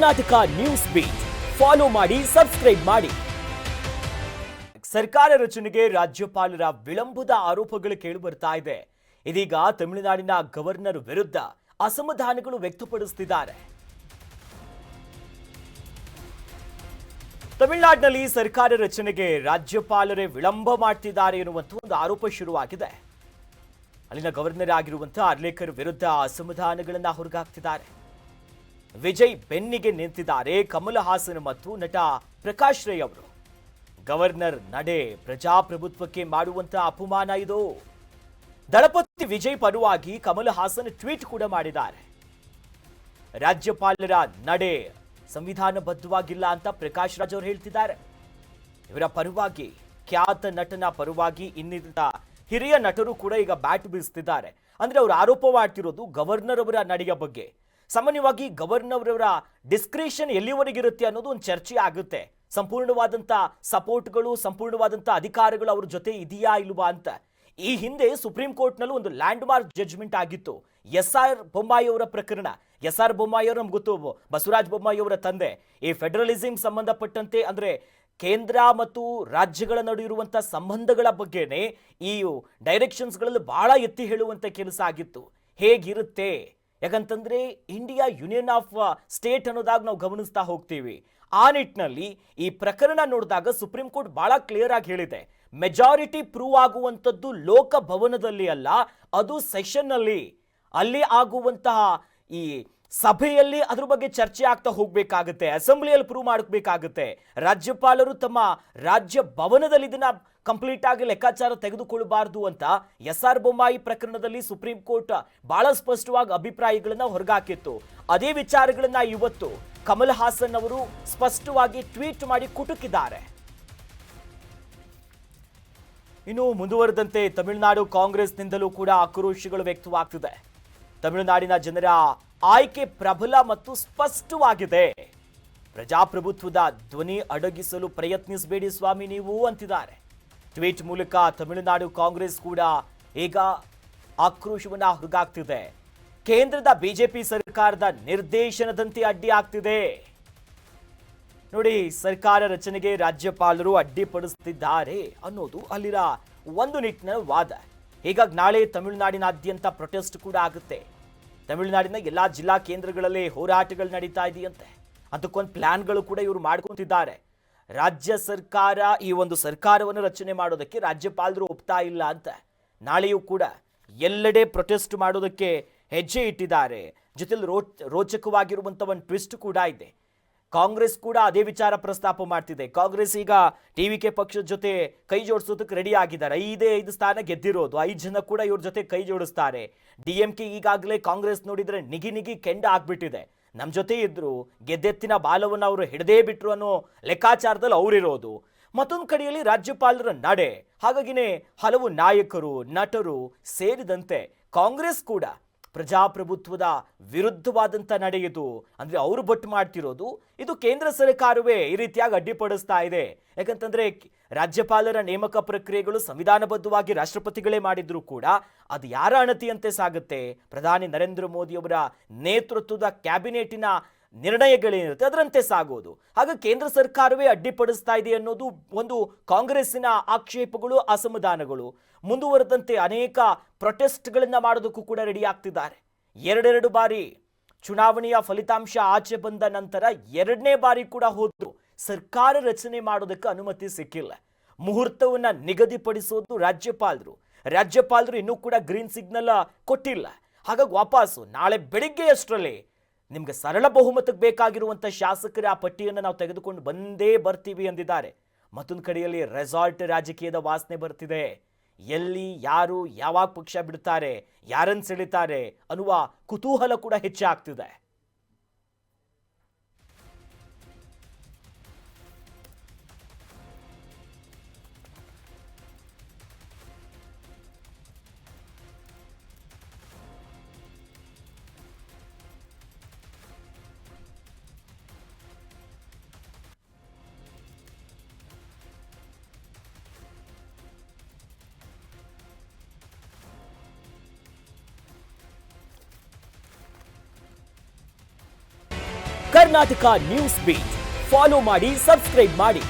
Karnataka news beet follow ಮಾಡಿ, subscribe ಮಾಡಿ. ಸರ್ಕಾರ ರಚನೆಗೆ ರಾಜ್ಯಪಾಲರ ವಿಳಂಬದ ಆರೋಪಗಳು ಕೇಳಿಬರ್ತಾ ಇದೆ. ಇದೀಗ ತಮಿಳುನಾಡಿನ ಗವರ್ನರ್ ವಿರುದ್ಧ ಅಸಮಾಧಾನಗಳು ವ್ಯಕ್ತಪಡಿಸುತ್ತಿದ್ದಾರೆ. ತಮಿಳುನಾಡಿನಲ್ಲಿ ಸರ್ಕಾರ ರಚನೆಗೆ ರಾಜ್ಯಪಾಲರೇ ವಿಳಂಬ ಮಾಡ್ತಿದ್ದಾರೆ ಎನ್ನುವಂತ ಒಂದು ಆರೋಪ ಶುರುವಾಗಿದೆ. ಅಲ್ಲಿನ ಗವರ್ನರ್ ಆಗಿರುವಂತಹ ಅರ್ಲೇಕರ್ ವಿರುದ್ಧ ಅಸಮಾಧಾನಗಳನ್ನ ಹೊರಗಾಕ್ತಿದ್ದಾರೆ. ವಿಜಯ್ ಬೆನ್ನಿಗೆ ನಿಂತಿದ್ದಾರೆ ಕಮಲ್ ಹಾಸನ್ ಮತ್ತು ನಟ ಪ್ರಕಾಶ್ ರೈ ಅವರು. ಗವರ್ನರ್ ನಡೆ ಪ್ರಜಾಪ್ರಭುತ್ವಕ್ಕೆ ಮಾಡುವಂತಹ ಅಪಮಾನ ಇದು. ದಳಪತಿ ವಿಜಯ್ ಪರವಾಗಿ ಕಮಲ್ ಹಾಸನ್ ಟ್ವೀಟ್ ಕೂಡ ಮಾಡಿದ್ದಾರೆ. ರಾಜ್ಯಪಾಲರ ನಡೆ ಸಂವಿಧಾನಬದ್ಧವಾಗಿಲ್ಲ ಅಂತ ಪ್ರಕಾಶ್ ರಾಜ್ ಅವರು ಹೇಳ್ತಿದ್ದಾರೆ. ಇವರ ಪರವಾಗಿ ಖ್ಯಾತ ನಟನ ಪರವಾಗಿ ಇನ್ನಿತ ಹಿರಿಯ ನಟರು ಕೂಡ ಈಗ ಬ್ಯಾಟ್ ಬೀಸ್ತಿದ್ದಾರೆ. ಅಂದ್ರೆ ಅವರು ಆರೋಪ ಮಾಡ್ತಿರೋದು ಗವರ್ನರ್ ಅವರ ನಡೆಯ ಬಗ್ಗೆ. ಸಾಮಾನ್ಯವಾಗಿ ಗವರ್ನರ್ ಅವರ ಡಿಸ್ಕ್ರಿಷನ್ ಎಲ್ಲಿವರೆಗಿರುತ್ತೆ ಅನ್ನೋದು ಒಂದು ಚರ್ಚೆ ಆಗುತ್ತೆ. ಸಂಪೂರ್ಣವಾದಂಥ ಸಪೋರ್ಟ್ಗಳು, ಸಂಪೂರ್ಣವಾದಂಥ ಅಧಿಕಾರಗಳು ಅವ್ರ ಜೊತೆ ಇದೆಯಾ ಇಲ್ವಾ ಅಂತ. ಈ ಹಿಂದೆ ಸುಪ್ರೀಂ ಕೋರ್ಟ್ನಲ್ಲೂ ಒಂದು ಲ್ಯಾಂಡ್ ಮಾರ್ಕ್ ಜಡ್ಜ್ಮೆಂಟ್ ಆಗಿತ್ತು. ಎಸ್.ಆರ್. ಬೊಮ್ಮಾಯಿ ಅವರ ಪ್ರಕರಣ. ಎಸ್.ಆರ್. ಬೊಮ್ಮಾಯಿ ಅವರು ನಮ್ಗೆ ಗೊತ್ತು, ಬಸವರಾಜ ಬೊಮ್ಮಾಯಿ ಅವರ ತಂದೆ. ಈ ಫೆಡರಲಿಸಂ ಸಂಬಂಧಪಟ್ಟಂತೆ ಅಂದ್ರೆ ಕೇಂದ್ರ ಮತ್ತು ರಾಜ್ಯಗಳ ನಡುವೆ ಇರುವಂಥ ಸಂಬಂಧಗಳ ಬಗ್ಗೆನೇ ಈ ಡೈರೆಕ್ಷನ್ಸ್ಗಳಲ್ಲಿ ಬಹಳ ಎತ್ತಿ ಹೇಳುವಂಥ ಕೆಲಸ ಆಗಿತ್ತು. ಹೇಗಿರುತ್ತೆ ಯಾಕಂತಂದ್ರೆ ಇಂಡಿಯಾ ಯೂನಿಯನ್ ಆಫ್ ಸ್ಟೇಟ್ ಅನ್ನೋದಾಗ ನಾವು ಗಮನಿಸ್ತಾ ಹೋಗ್ತೀವಿ. ಆ ನಿಟ್ಟಿನಲ್ಲಿ ಈ ಪ್ರಕರಣ ನೋಡಿದಾಗ ಸುಪ್ರೀಂ ಕೋರ್ಟ್ ಬಹಳ ಕ್ಲಿಯರ್ ಆಗಿ ಹೇಳಿದೆ, ಮೆಜಾರಿಟಿ ಪ್ರೂವ್ ಆಗುವಂಥದ್ದು ಲೋಕಭವನದಲ್ಲಿ ಅಲ್ಲ, ಅದು ಸೆಷನ್ ಅಲ್ಲಿ ಆಗುವಂತಹ ಈ ಸಭೆಯಲ್ಲಿ ಅದ್ರ ಬಗ್ಗೆ ಚರ್ಚೆ ಆಗ್ತಾ ಹೋಗ್ಬೇಕಾಗುತ್ತೆ. ಅಸೆಂಬ್ಲಿಯಲ್ಲಿ ಪ್ರೂವ್ ಮಾಡಬೇಕಾಗುತ್ತೆ. ರಾಜ್ಯಪಾಲರು ತಮ್ಮ ರಾಜ್ಯ ಭವನದಲ್ಲಿ ಇದನ್ನ ಕಂಪ್ಲೀಟ್ ಆಗಿ ಲೆಕ್ಕಾಚಾರ ತೆಗೆದುಕೊಳ್ಳಬಾರದು ಅಂತ ಎಸ್.ಆರ್. ಬೊಮ್ಮಾಯಿ ಪ್ರಕರಣದಲ್ಲಿ ಸುಪ್ರೀಂ ಕೋರ್ಟ್ ಬಹಳ ಸ್ಪಷ್ಟವಾಗಿ ಅಭಿಪ್ರಾಯಗಳನ್ನ ಹೊರಗಾಕಿತ್ತು. ಅದೇ ವಿಚಾರಗಳನ್ನ ಇವತ್ತು ಕಮಲ್ ಹಾಸನ್ ಅವರು ಸ್ಪಷ್ಟವಾಗಿ ಟ್ವೀಟ್ ಮಾಡಿ ಕುಟುಕಿದ್ದಾರೆ. ಇನ್ನು ಮುಂದುವರೆದಂತೆ ತಮಿಳುನಾಡು ಕಾಂಗ್ರೆಸ್ನಿಂದಲೂ ಕೂಡ ಆಕ್ರೋಶಗಳು ವ್ಯಕ್ತವಾಗ್ತಿದೆ. ತಮಿಳುನಾಡಿನ ಜನರ ಆಯ್ಕೆ ಪ್ರಬಲ ಮತ್ತು ಸ್ಪಷ್ಟವಾಗಿದೆ. ಪ್ರಜಾಪ್ರಭುತ್ವದ ಧ್ವನಿ ಅಡಗಿಸಲು ಪ್ರಯತ್ನಿಸಬೇಡಿ ಸ್ವಾಮಿ ನೀವು ಅಂತಿದ್ದಾರೆ. ಟ್ವೀಟ್ ಮೂಲಕ ತಮಿಳುನಾಡು ಕಾಂಗ್ರೆಸ್ ಕೂಡ ಈಗ ಆಕ್ರೋಶವನ್ನ ಹೊರಗಾಗ್ತಿದೆ. ಕೇಂದ್ರದ ಬಿಜೆಪಿ ಸರ್ಕಾರದ ನಿರ್ದೇಶನದಂತೆ ಅಡ್ಡಿ ಆಗ್ತಿದೆ. ನೋಡಿ, ಸರ್ಕಾರ ರಚನೆಗೆ ರಾಜ್ಯಪಾಲರು ಅಡ್ಡಿಪಡಿಸುತ್ತಿದ್ದಾರೆ ಅನ್ನೋದು ಅಲ್ಲಿನ ಒಂದು ನಿಟ್ಟಿನ ವಾದ. ಹೀಗಾಗಿ ನಾಳೆ ತಮಿಳುನಾಡಿನಾದ್ಯಂತ ಪ್ರೊಟೆಸ್ಟ್ ಕೂಡ ಆಗುತ್ತೆ. ತಮಿಳುನಾಡಿನ ಎಲ್ಲಾ ಜಿಲ್ಲಾ ಕೇಂದ್ರಗಳಲ್ಲಿ ಹೋರಾಟಗಳು ನಡೀತಾ ಇದೆಯಂತೆ. ಅದಕ್ಕೊಂದು ಪ್ಲಾನ್ಗಳು ಕೂಡ ಇವರು ಮಾಡ್ಕೊಂತಿದ್ದಾರೆ. ರಾಜ್ಯ ಸರ್ಕಾರ ಈ ಒಂದು ಸರ್ಕಾರವನ್ನು ರಚನೆ ಮಾಡೋದಕ್ಕೆ ರಾಜ್ಯಪಾಲರು ಒಪ್ತಾ ಇಲ್ಲ ಅಂತ ನಾಳೆಯೂ ಕೂಡ ಎಲ್ಲೆಡೆ ಪ್ರೊಟೆಸ್ಟ್ ಮಾಡೋದಕ್ಕೆ ಹೆಜ್ಜೆ ಇಟ್ಟಿದ್ದಾರೆ. ಜೊತೆಲಿ ರೋಚಕವಾಗಿರುವಂಥ ಒಂದು ಟ್ವಿಸ್ಟ್ ಕೂಡ ಇದೆ. ಕಾಂಗ್ರೆಸ್ ಕೂಡ ಅದೇ ವಿಚಾರ ಪ್ರಸ್ತಾಪ ಮಾಡ್ತಿದೆ. ಕಾಂಗ್ರೆಸ್ ಈಗ ಟಿವಿಕೆ ಪಕ್ಷದ ಜೊತೆ ಕೈ ಜೋಡಿಸೋದಕ್ಕೆ ರೆಡಿ ಆಗಿದ್ದಾರೆ. 5 ಸ್ಥಾನ ಗೆದ್ದಿರೋದು, 5 ಜನ ಕೂಡ ಇವ್ರ ಜೊತೆ ಕೈ ಜೋಡಿಸ್ತಾರೆ. ಡಿಎಂಕೆ ಈಗಾಗಲೇ ಕಾಂಗ್ರೆಸ್ ನೋಡಿದ್ರೆ ನಿಗಿ ಕೆಂಡ ಆಗ್ಬಿಟ್ಟಿದೆ. ನಮ್ಮ ಜೊತೆ ಇದ್ರು, ಗೆದ್ದೆತ್ತಿನ ಬಾಲವನ್ನು ಅವರು ಹಿಡದೇ ಬಿಟ್ರು ಅನ್ನೋ ಲೆಕ್ಕಾಚಾರದಲ್ಲಿ ಅವರಿರೋದು. ಮತ್ತೊಂದು ಕಡೆಯಲ್ಲಿ ರಾಜ್ಯಪಾಲರ ನಡೆ, ಹಾಗಾಗಿನೇ ಹಲವು ನಾಯಕರು, ನಟರು ಸೇರಿದಂತೆ ಕಾಂಗ್ರೆಸ್ ಕೂಡ ಪ್ರಜಾಪ್ರಭುತ್ವದ ವಿರುದ್ಧವಾದಂಥ ನಡೆಯುವುದು ಅಂದ್ರೆ ಅವರು ಬಟ್ಟು ಮಾಡ್ತಿರೋದು. ಇದು ಕೇಂದ್ರ ಸರ್ಕಾರವೇ ಈ ರೀತಿಯಾಗಿ ಅಡ್ಡಿಪಡಿಸ್ತಾ ಇದೆ. ಯಾಕಂತಂದ್ರೆ ರಾಜ್ಯಪಾಲರ ನೇಮಕ ಪ್ರಕ್ರಿಯೆಗಳು ಸಂವಿಧಾನಬದ್ಧವಾಗಿ ರಾಷ್ಟ್ರಪತಿಗಳೇ ಮಾಡಿದ್ರು ಕೂಡ ಅದು ಯಾರ ಅಣತಿಯಂತೆ ಸಾಗುತ್ತೆ? ಪ್ರಧಾನಿ ನರೇಂದ್ರ ಮೋದಿ ಅವರ ನೇತೃತ್ವದ ಕ್ಯಾಬಿನೆಟಿನ ನಿರ್ಣಯಗಳೇನಿರುತ್ತೆ ಅದರಂತೆ ಸಾಗೋದು. ಹಾಗಾಗಿ ಕೇಂದ್ರ ಸರ್ಕಾರವೇ ಅಡ್ಡಿಪಡಿಸ್ತಾ ಇದೆ ಅನ್ನೋದು ಒಂದು ಕಾಂಗ್ರೆಸ್ಸಿನ ಆಕ್ಷೇಪಗಳು, ಅಸಮಾಧಾನಗಳು. ಮುಂದುವರೆದಂತೆ ಅನೇಕ ಪ್ರೊಟೆಸ್ಟ್ಗಳನ್ನ ಮಾಡೋದಕ್ಕೂ ಕೂಡ ರೆಡಿ ಆಗ್ತಿದ್ದಾರೆ. 2 ಬಾರಿ ಚುನಾವಣೆಯ ಫಲಿತಾಂಶ ಆಚೆ ಬಂದ ನಂತರ 2ನೇ ಬಾರಿ ಕೂಡ ಹೋದ್ರು ಸರ್ಕಾರ ರಚನೆ ಮಾಡೋದಕ್ಕೆ ಅನುಮತಿ ಸಿಕ್ಕಿಲ್ಲ. ಮುಹೂರ್ತವನ್ನ ನಿಗದಿಪಡಿಸೋದು ರಾಜ್ಯಪಾಲರು ಇನ್ನೂ ಕೂಡ ಗ್ರೀನ್ ಸಿಗ್ನಲ್ ಕೊಟ್ಟಿಲ್ಲ. ಹಾಗಾಗಿ ವಾಪಸ್ಸು ನಾಳೆ ಬೆಳಿಗ್ಗೆ ಅಷ್ಟರಲ್ಲಿ ನಿಮ್ಗೆ ಸರಳ ಬಹುಮತಕ್ಕೆ ಬೇಕಾಗಿರುವಂಥ ಶಾಸಕರ ಆ ಪಟ್ಟಿಯನ್ನು ನಾವು ತೆಗೆದುಕೊಂಡು ಬಂದೇ ಬರ್ತೀವಿ ಎಂದಿದ್ದಾರೆ. ಮತ್ತೊಂದು ಕಡೆಯಲ್ಲಿ ರೆಸಾರ್ಟ್ ರಾಜಕೀಯದ ವಾಸನೆ ಬರ್ತಿದೆ. ಎಲ್ಲಿ ಯಾರು ಯಾವಾಗ ಪಕ್ಷ ಬಿಡ್ತಾರೆ, ಯಾರನ್ನು ಸೆಳಿತಾರೆ ಅನ್ನುವ ಕುತೂಹಲ ಕೂಡ ಹೆಚ್ಚಾಗ್ತಿದೆ. ಕರ್ನಾಟಕ ನ್ಯೂಸ್ ಬೀಟ್ ಫಾಲೋ ಮಾಡಿ, ಸಬ್ಸ್ಕ್ರೈಬ್ ಮಾಡಿ.